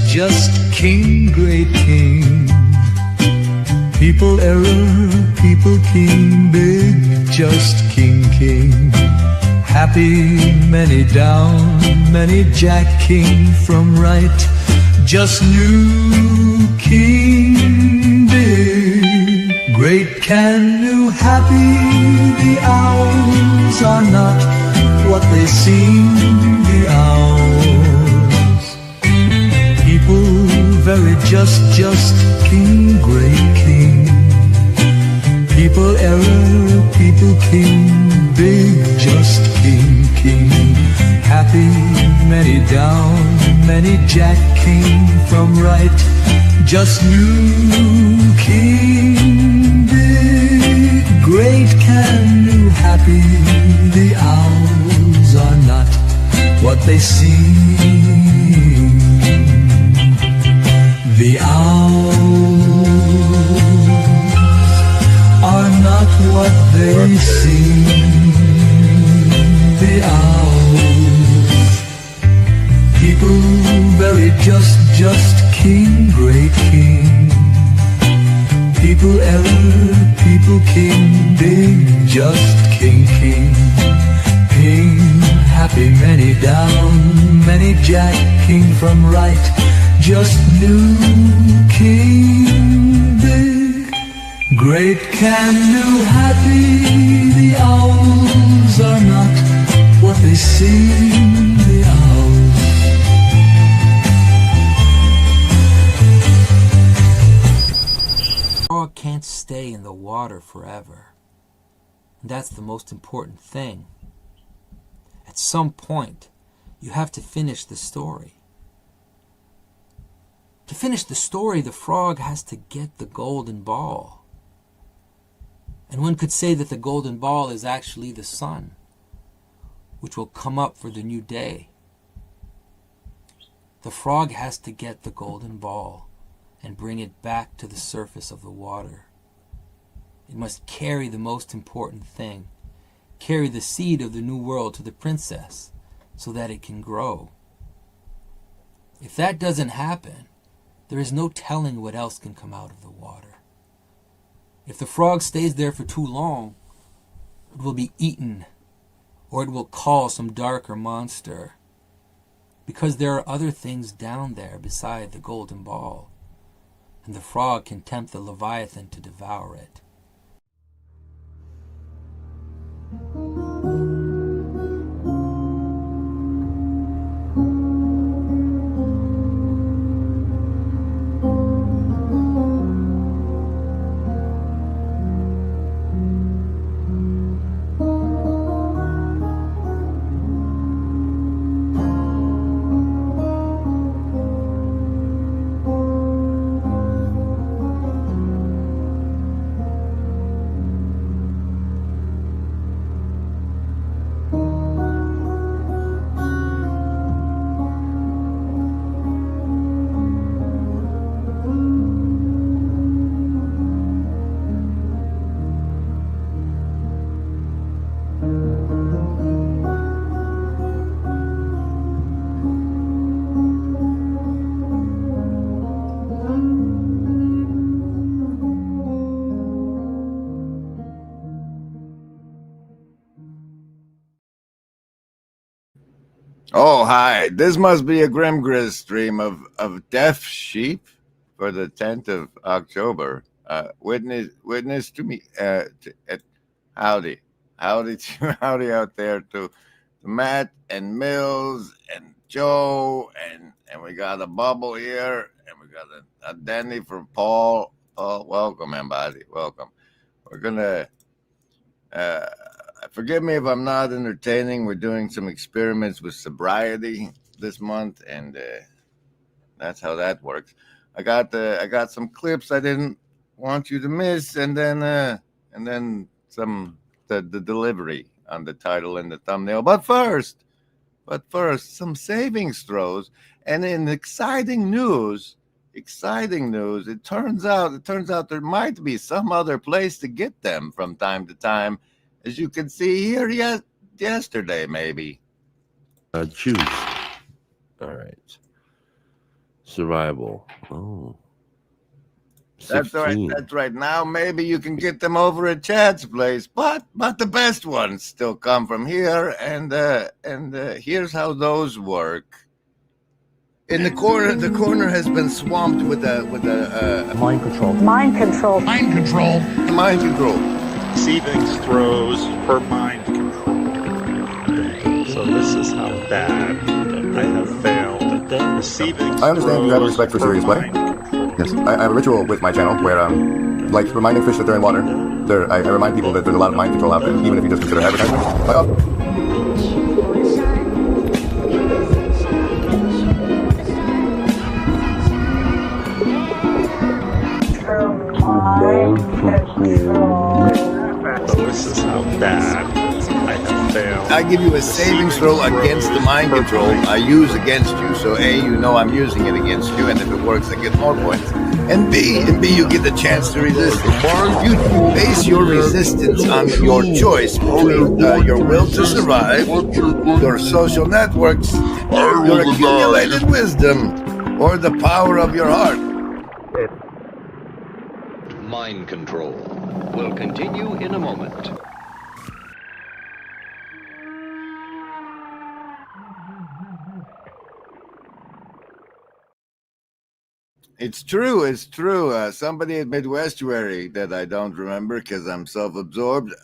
just king, great king. People error, people king, big, just king, king. Happy, many down, many jack, king from right. Just new king, big, great, can, new, happy. The owls are not what they seem, the owls. People very just king, great king. People error, people king, big, just king, king. Happy, many down, many jack, king from right. Just new king, big, great, can, new, happy. The owls are not what they seem. The owls are not what they seem. The owls, people very just king, great king. People error, people king, big, just king, king. King, happy, many down, many jack, king from right. Just new king, big, great, can, new, happy. The owls are not what they seem, the owls. Frog can't stay in the water forever. And that's the most important thing. At some point, you have to finish the story. To finish the story, the frog has to get the golden ball. And one could say that the golden ball is actually the sun, which will come up for the new day. The frog has to get the golden ball and bring it back to the surface of the water. It must carry the most important thing, carry the seed of the new world to the princess so that it can grow. If that doesn't happen, there is no telling what else can come out of the water. If the frog stays there for too long, it will be eaten, or it will call some darker monster, because there are other things down there beside the golden ball, and the frog can tempt the Leviathan to devour it. Oh, hi. This must be a Grimgris stream of deaf sheep for the 10th of October. Witness to me. Howdy. Howdy out there to Matt and Mills and Joe. And we got a Bubble here. And we got a Danny from Paul. Oh, welcome, everybody. Welcome. We're going to... forgive me if I'm not entertaining. We're doing some experiments with sobriety this month, and that's how that works. I got some clips I didn't want you to miss, and then some the delivery on the title and the thumbnail. But first, some savings throws, and in exciting news, it turns out there might be some other place to get them from time to time. As you can see here, yesterday, maybe. Choose. All right. Survival. Oh. That's 16. right. That's right. Now maybe you can get them over at Chad's place, but the best ones still come from here, and here's how those work. In the corner has been swamped with a Mind control. Mind control. Mind control. mind control. Savings throws for mind control. So this is how bad I have failed. Receiving I understand you have a respect for serious play. Yes, I have a ritual with my channel where, like reminding fish that they're in water, I remind people that there's a lot of mind control out there, even if you just consider advertising. So this is how bad I have failed. I give you a savings throw against the mind control I use against you. So A, you know I'm using it against you, and if it works, I get more points. And B, you get the chance to resist it. You base your resistance on your choice between your will to survive, your social networks, your accumulated wisdom, or the power of your heart. Mind control will continue in a moment. It's true. Somebody at Midwestuary that I don't remember because I'm self-absorbed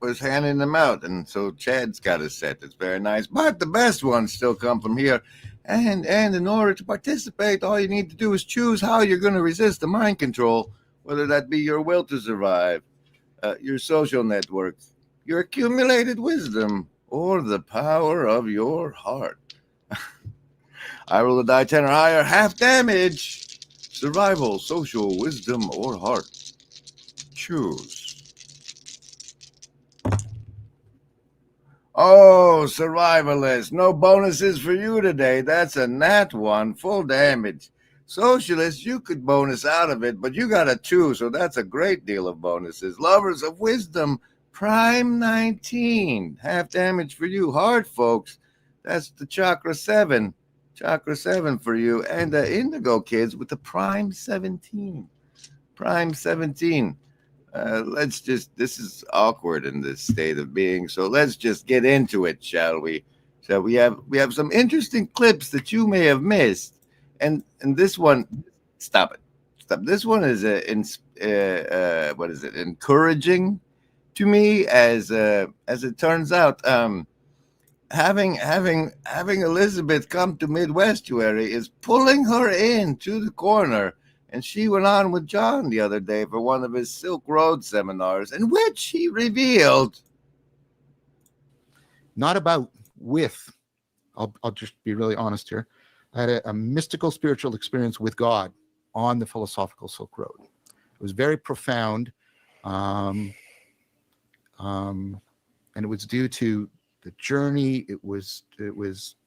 was handing them out, and so Chad's got a set that's very nice. But the best ones still come from here. And in order to participate, all you need to do is choose how you're going to resist the mind control, whether that be your will to survive, your social network, your accumulated wisdom, or the power of your heart. I roll a die 10 or higher, half damage. Survival, social, wisdom, or heart. Choose. Oh, survivalist. No bonuses for you today. That's a nat 1, full damage. Socialist, you could bonus out of it, but you got a 2, so that's a great deal of bonuses. Lovers of wisdom, prime 19. Half damage for you. Heart, folks, that's the chakra 7. Chakra 7 for you. And the indigo kids with the prime 17. Prime 17. This is awkward in this state of being, so let's just get into it, shall we? So we have some interesting clips that you may have missed. And this one, stop. This one is encouraging to me, as it turns out. Having Elizabeth come to Midwestuary is pulling her into the corner, and she went on with John the other day for one of his Silk Road seminars, in which he revealed. Not about with. I'll just be really honest here. I had a mystical spiritual experience with God on the philosophical Silk Road. It was very profound, and it was due to the journey. It was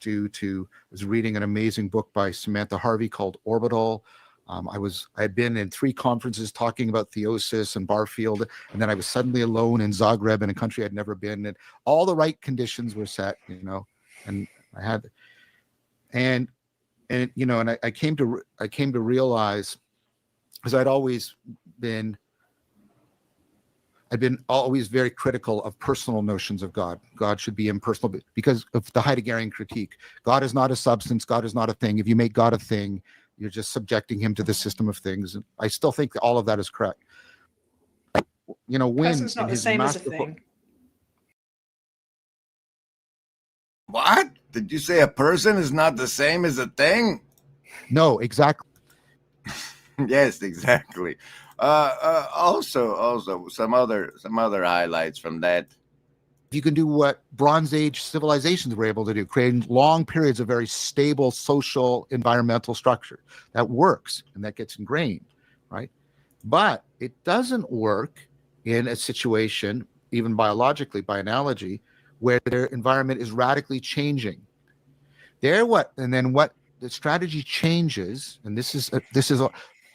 due to, I was reading an amazing book by Samantha Harvey called Orbital. I had been in 3 conferences talking about theosis and Barfield, and then I was suddenly alone in Zagreb, in a country I'd never been, and all the right conditions were set, and I had, and I came to realize, because I'd been always very critical of personal notions of God. God should be impersonal because of the Heideggerian critique. God is not a substance. God is not a thing. If you make God a thing, you're just subjecting him to the system of things. And I still think that all of that is correct. Person's not the same as a thing. What? Did you say a person is not the same as a thing? No, exactly. Yes, exactly. Also, some other highlights from that. You can do what Bronze Age civilizations were able to do, creating long periods of very stable social environmental structure. That works, and that gets ingrained, right? But it doesn't work in a situation, even biologically, by analogy, where their environment is radically changing. What the strategy changes, and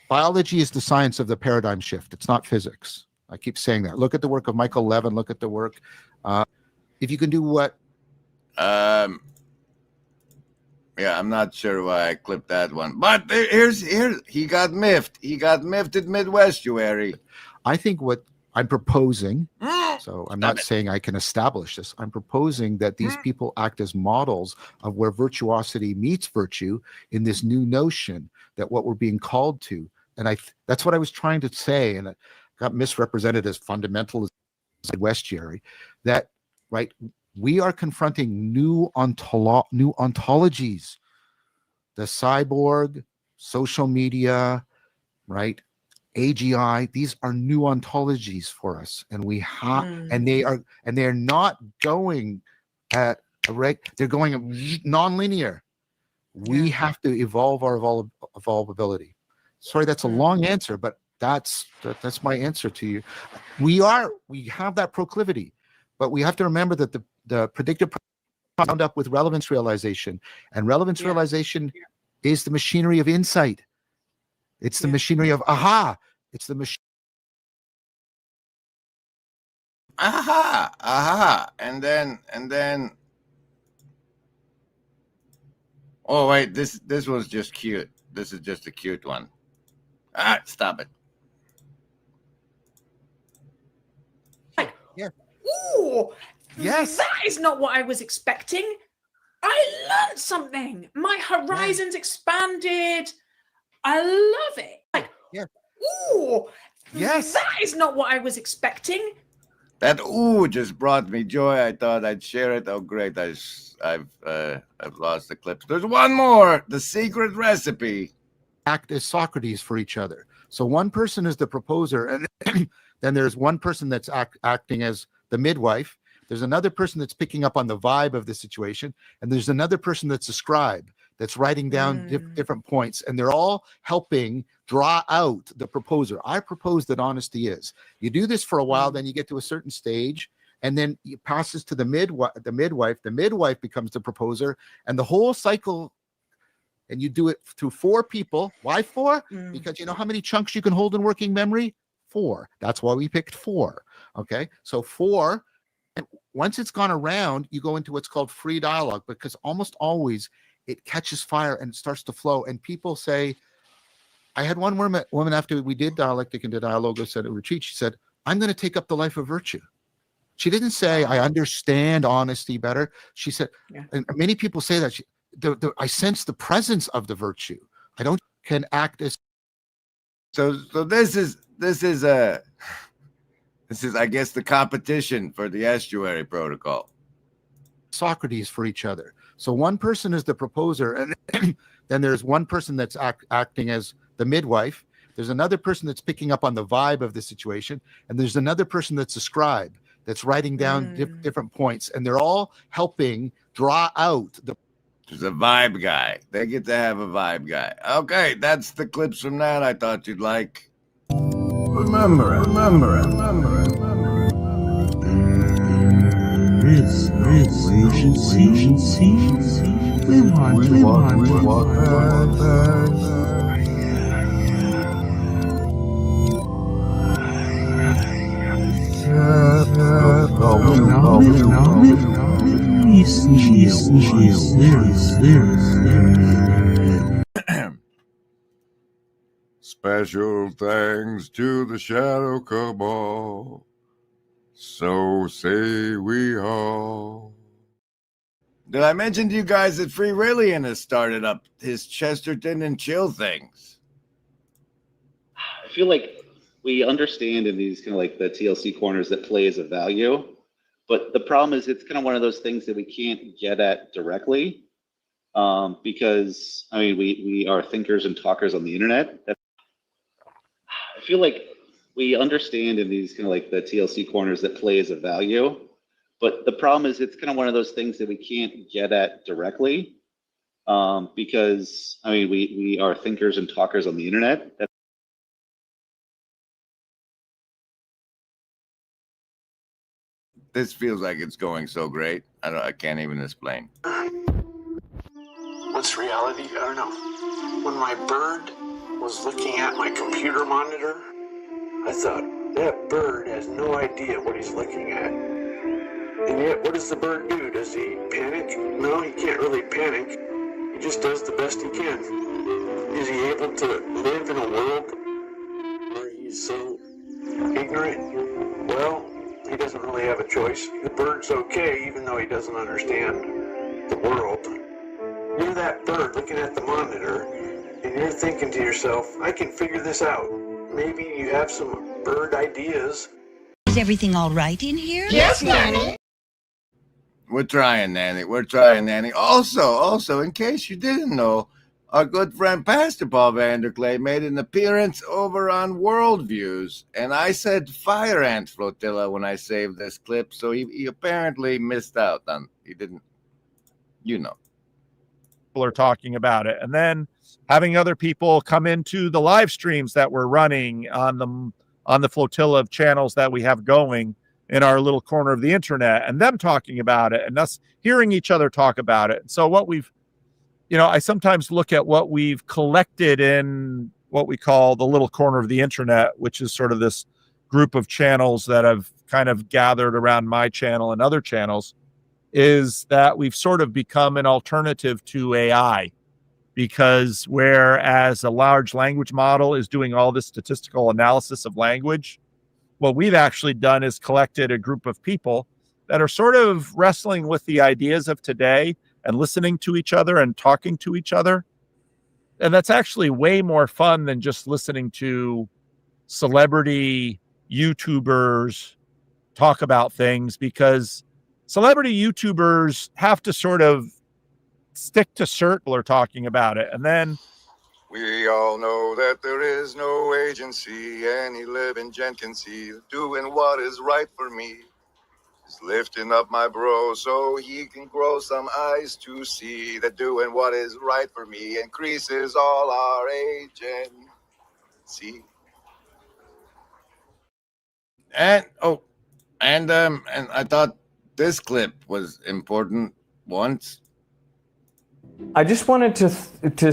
biology is the science of the paradigm shift. It's not physics. I keep saying that. Look at the work of Michael Levin. Look at the work. If you can do what? Yeah, I'm not sure why I clipped that one. But here's he got miffed. He got miffed at Midwestuary. I think what I'm proposing, so I'm not saying I can establish this. I'm proposing that these people act as models of where virtuosity meets virtue in this new notion that what we're being called to. And that's what I was trying to say, and it got misrepresented as fundamental Midwestuary, that, right, we are confronting new ontologies. The cyborg, social media, right? AGI, these are new ontologies for us, and we have, and they are not going at a rate. They're going non-linear. We have to evolve our evolvability. Sorry, that's a long answer, but that's my answer to you. We have that proclivity, but we have to remember that the predictive bound up with relevance realization, and relevance realization is the machinery of insight. It's the machinery of aha. It's the machine. Aha. And then. Oh wait, this was just cute. This is just a cute one. Stop it. Yeah. Ooh. Yes. That is not what I was expecting. I learned something. My horizons expanded. I love it. Ooh. Yes. That is not what I was expecting. That ooh just brought me joy. I thought I'd share it. Oh great, I've lost the clips. There's one more. The secret recipe. Act as Socrates for each other. So one person is the proposer, and then there's one person that's acting as the midwife. There's another person that's picking up on the vibe of the situation, and there's another person that's a scribe that's writing down different points, and they're all helping draw out the proposer. I propose that honesty is. You do this for a while, then you get to a certain stage, and then it passes to the midwife. The midwife becomes the proposer, and the whole cycle. And you do it through 4 people. Why 4? Because you know how many chunks you can hold in working memory? 4. That's why we picked 4. Okay, so 4. And once it's gone around, you go into what's called free dialogue, because almost always it catches fire and it starts to flow. And people say, I had one woman after we did dialectic and dialogos at a retreat, she said, I'm going to take up the life of virtue. She didn't say, I understand honesty better. She said, and many people say that, I sense the presence of the virtue. I can act as. So this is I guess the competition for the estuary protocol. Socrates for each other. So one person is the proposer, and then there's one person that's acting as the midwife. There's another person that's picking up on the vibe of the situation, and there's another person that's a scribe that's writing down different points, and they're all helping draw out the. There's a vibe guy. They get to have a vibe guy. Okay, that's the clips from that I thought you'd like. Remember it. This agency. We want Special thanks to the Shadow Cabal. So say we all. Did I mention to you guys that Free Rillian has started up his Chesterton and Chill things? I feel like we understand in these kind of like the TLC corners that play is a value, but the problem is it's kind of one of those things that we can't get at directly, because I mean we are thinkers and talkers on the internet. I feel like we understand in these kind of like the TLC corners that play is a value, but the problem is it's kind of one of those things that we can't get at directly, because I mean we are thinkers and talkers on the internet. This feels like it's going so great. I can't even explain. What's reality? I don't know. When my bird was looking at my computer monitor, I thought, that bird has no idea what he's looking at. And yet, what does the bird do? Does he panic? No, he can't really panic. He just does the best he can. Is he able to live in a world where he's so ignorant? Well, he doesn't really have a choice. The bird's okay, even though he doesn't understand the world. You're that bird looking at the monitor, and you're thinking to yourself, I can figure this out. Maybe you have some bird ideas. Is everything all right in here? Yes, Nanny. We're trying, Nanny. We're trying, Nanny. Also, in case you didn't know, our good friend Pastor Paul Vanderclay made an appearance over on Worldviews, and I said Fire Ant Flotilla when I saved this clip, so he apparently missed out on. He didn't, you know. People are talking about it, and then having other people come into the live streams that we're running on the flotilla of channels that we have going in our little corner of the internet, and them talking about it, and us hearing each other talk about it. So what we've, I sometimes look at what we've collected in what we call the little corner of the internet, which is sort of this group of channels that have kind of gathered around my channel and other channels, is that we've sort of become an alternative to AI, because whereas a large language model is doing all this statistical analysis of language, what we've actually done is collected a group of people that are sort of wrestling with the ideas of today and listening to each other and talking to each other. And that's actually way more fun than just listening to celebrity YouTubers talk about things, because celebrity YouTubers have to sort of stick to circle or talking about it. And then We all know that there is no agency any living gent can see. Doing what is right for me is lifting up my bro so he can grow some eyes to see that doing what is right for me increases all our agency. And I thought this clip was important once. I just wanted to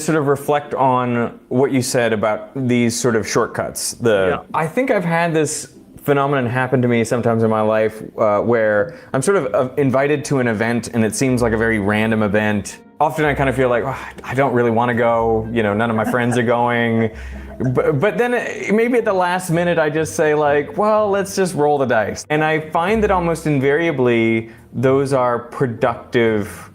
sort of reflect on what you said about these sort of shortcuts. I think I've had this phenomenon happen to me sometimes in my life where I'm sort of invited to an event and it seems like a very random event. Often I kind of feel like, I don't really want to go, none of my friends are going. But then maybe at the last minute I just say like, well, let's just roll the dice. And I find that almost invariably those are productive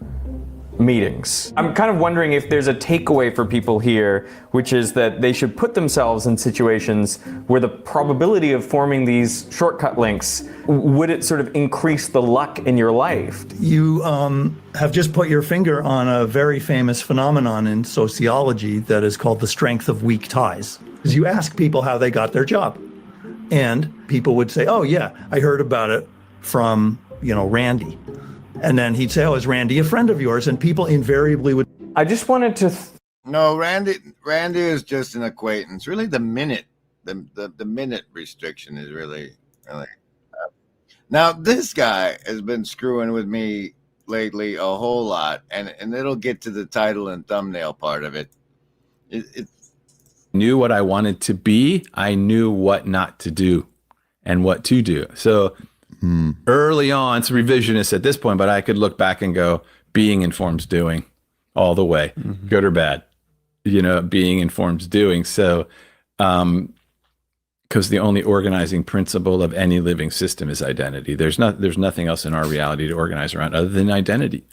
meetings. I'm kind of wondering if there's a takeaway for people here, which is that they should put themselves in situations where the probability of forming these shortcut links, would it sort of increase the luck in your life? You have just put your finger on a very famous phenomenon in sociology that is called the strength of weak ties. Because you ask people how they got their job, and people would say, oh yeah, I heard about it from, Randy. And then he'd say, oh, is Randy a friend of yours? And people invariably would. I just wanted to. No, Randy is just an acquaintance. Really, the minute restriction is really. Now, this guy has been screwing with me lately a whole lot, and it'll get to the title and thumbnail part of it. Knew what I wanted to be. I knew what not to do and what to do. So early on, it's revisionist at this point, but I could look back and go, being informs doing all the way, good or bad, being informs doing. So, because the only organizing principle of any living system is identity. There's nothing else in our reality to organize around other than identity.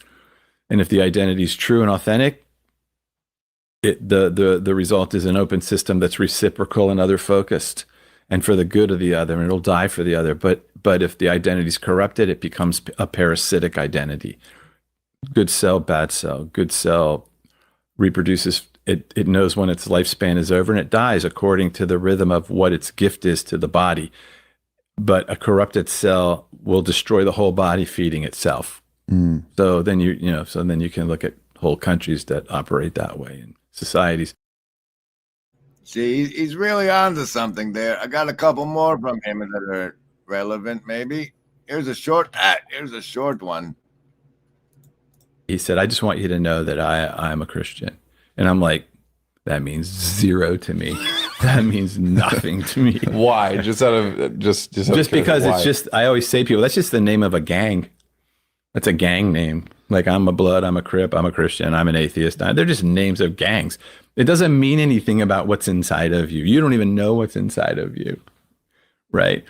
And if the identity is true and authentic, the result is an open system that's reciprocal and other focused and for the good of the other, and it'll die for the other. But if the identity is corrupted, it becomes a parasitic identity. Good cell, bad cell. Good cell reproduces. It knows when its lifespan is over and it dies according to the rhythm of what its gift is to the body. But a corrupted cell will destroy the whole body, feeding itself. So then you can look at whole countries that operate that way and societies. See, he's really onto something there. I got a couple more from him that are relevant, maybe. Here's a short one. He said, I just want you to know that I'm a Christian. And I'm like, that means zero to me. That means nothing to me. Why? Just because it's just, I always say to people, that's just the name of a gang. That's a gang name. Like I'm a Blood, I'm a Crip, I'm a Christian, I'm an atheist. They're just names of gangs. It doesn't mean anything about what's inside of you. You don't even know what's inside of you, right?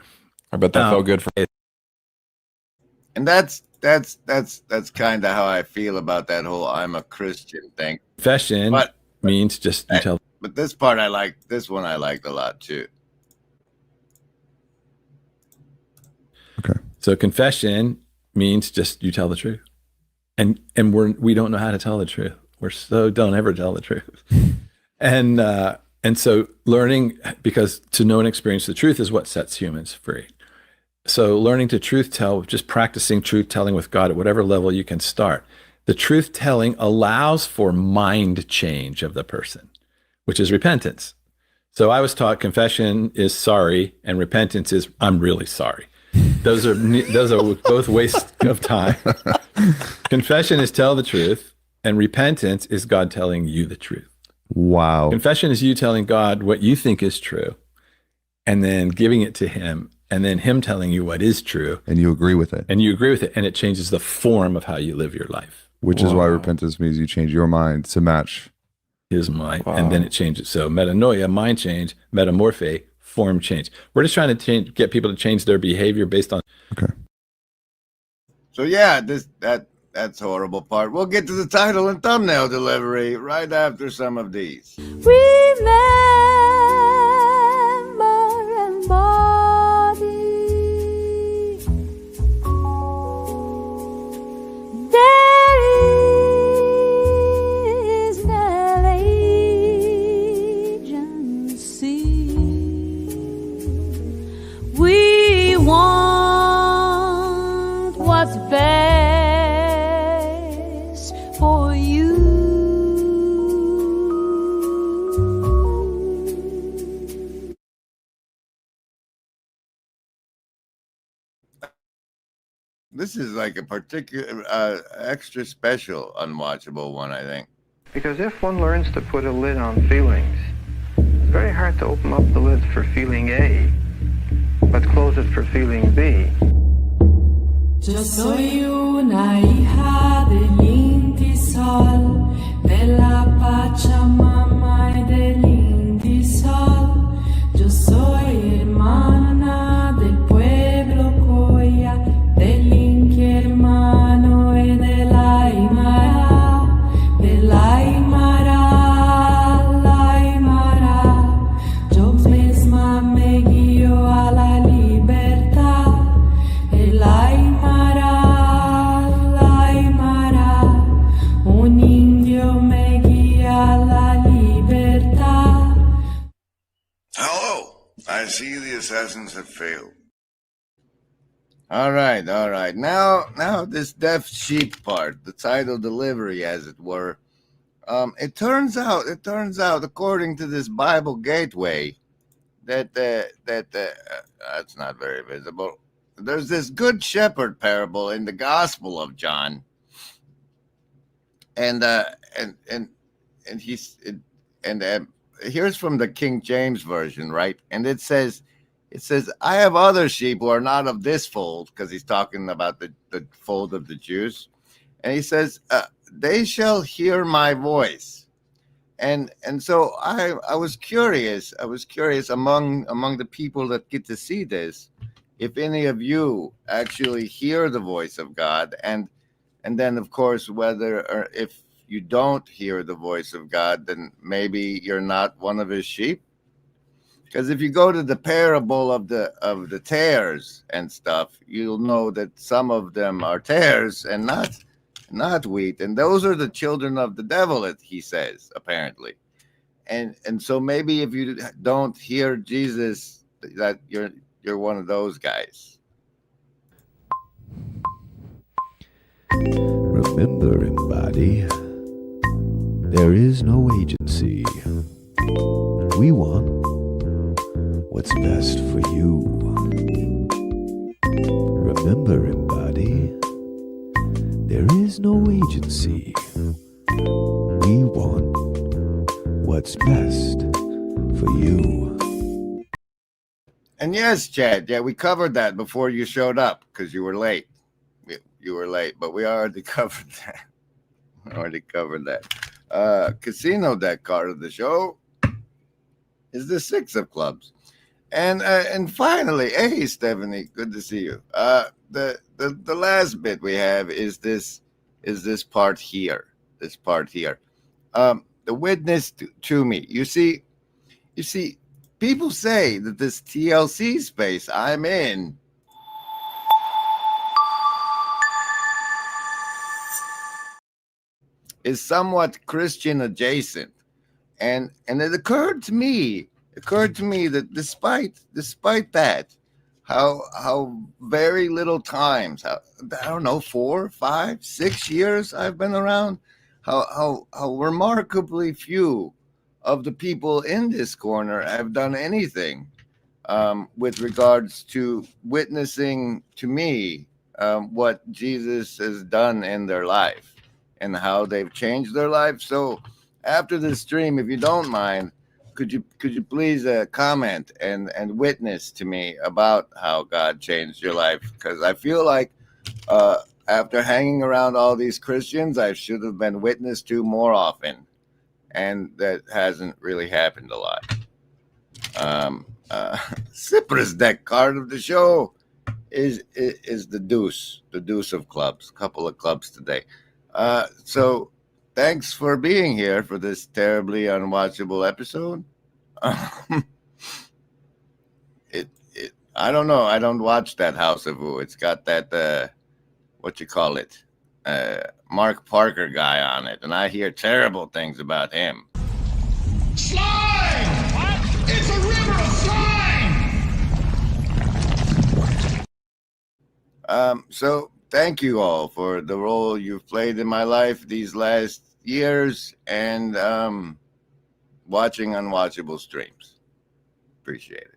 I bet that felt good for it. And that's kind of how I feel about that whole "I'm a Christian" thing. Confession means just you tell. But this part I like. This one I liked a lot too. Okay. So confession means just you tell the truth, and we don't know how to tell the truth. Don't ever tell the truth, and so learning, because to know and experience the truth is what sets humans free. So learning to truth tell, just practicing truth telling with God at whatever level you can start. The truth telling allows for mind change of the person, which is repentance. So I was taught confession is sorry and repentance is I'm really sorry. Those are both wastes of time. Confession is tell the truth, and repentance is God telling you the truth. Wow. Confession is you telling God what you think is true, and then giving it to him, and then him telling you what is true. And you agree with it. And you agree with it, and it changes the form of how you live your life. Which is why repentance means you change your mind to match his mind, and then it changes. So metanoia, mind change; metamorphe, form change. We're just trying to get people to change their behavior based on. Okay. So yeah, that's the horrible part. We'll get to the title and thumbnail delivery right after some of these. Remember embody. There is no agency. We want what's best for you. This is like a particular extra special unwatchable one, I think. Because if one learns to put a lid on feelings, it's very hard to open up the lid for feeling A, but close it for feeling B. Yo soy una hija del Inti Sol, de la Pachamama y del Inti Sol. Yo soy hermana del pueblo Coya, del Inti hermano y de la Aymara, de la Aymara. Yo misma me guío a la libertad, el Aymara, un indio me guía a la libertad. Hello! I see the assassins have failed. All right. Now this deaf sheep part, the title delivery, as it were. It turns out, according to this Bible Gateway, that that's not very visible. There's this good shepherd parable in the Gospel of John, and here's from the King James version, right? And it says, I have other sheep who are not of this fold, because he's talking about the fold of the Jews. And he says, they shall hear my voice. And so I was curious among the people that get to see this, if any of you actually hear the voice of God, and then of course whether or if you don't hear the voice of God, then maybe you're not one of his sheep. Because if you go to the parable of the tares and stuff, you'll know that some of them are tares and not wheat, and those are the children of the devil, he says, apparently. And so maybe if you don't hear Jesus, that you're one of those guys. Remember, embody, there is no agency. We want what's best for you. Remember, embody, there is no agency. We want what's best for you. And yes, Chad, yeah, we covered that before you showed up because you were late. you were late, but we already covered that. Casino deck card of the show is the 6 of clubs. And finally, hey Stephanie, good to see you. The last bit we have is this part here. This part here. The witness to me. You see, people say that this TLC space I'm in is somewhat Christian adjacent. And it occurred to me that despite that, how very little times, I don't know, 4, 5, 6 years I've been around, how remarkably few of the people in this corner have done anything with regards to witnessing to me what Jesus has done in their life and how they've changed their life. So after this stream, if you don't mind, could you please comment and witness to me about how God changed your life? Because I feel like after hanging around all these Christians, I should have been witnessed to more often, and that hasn't really happened a lot. Cypress deck card of the show is the Deuce of clubs. A couple of clubs today. So thanks for being here for this terribly unwatchable episode. I don't know. I don't watch that House of Who. It's got that what you call it, Mark Parker guy on it, and I hear terrible things about him. Slime! What? It's a river of slime! So thank you all for the role you've played in my life these last years and watching unwatchable streams. Appreciate it.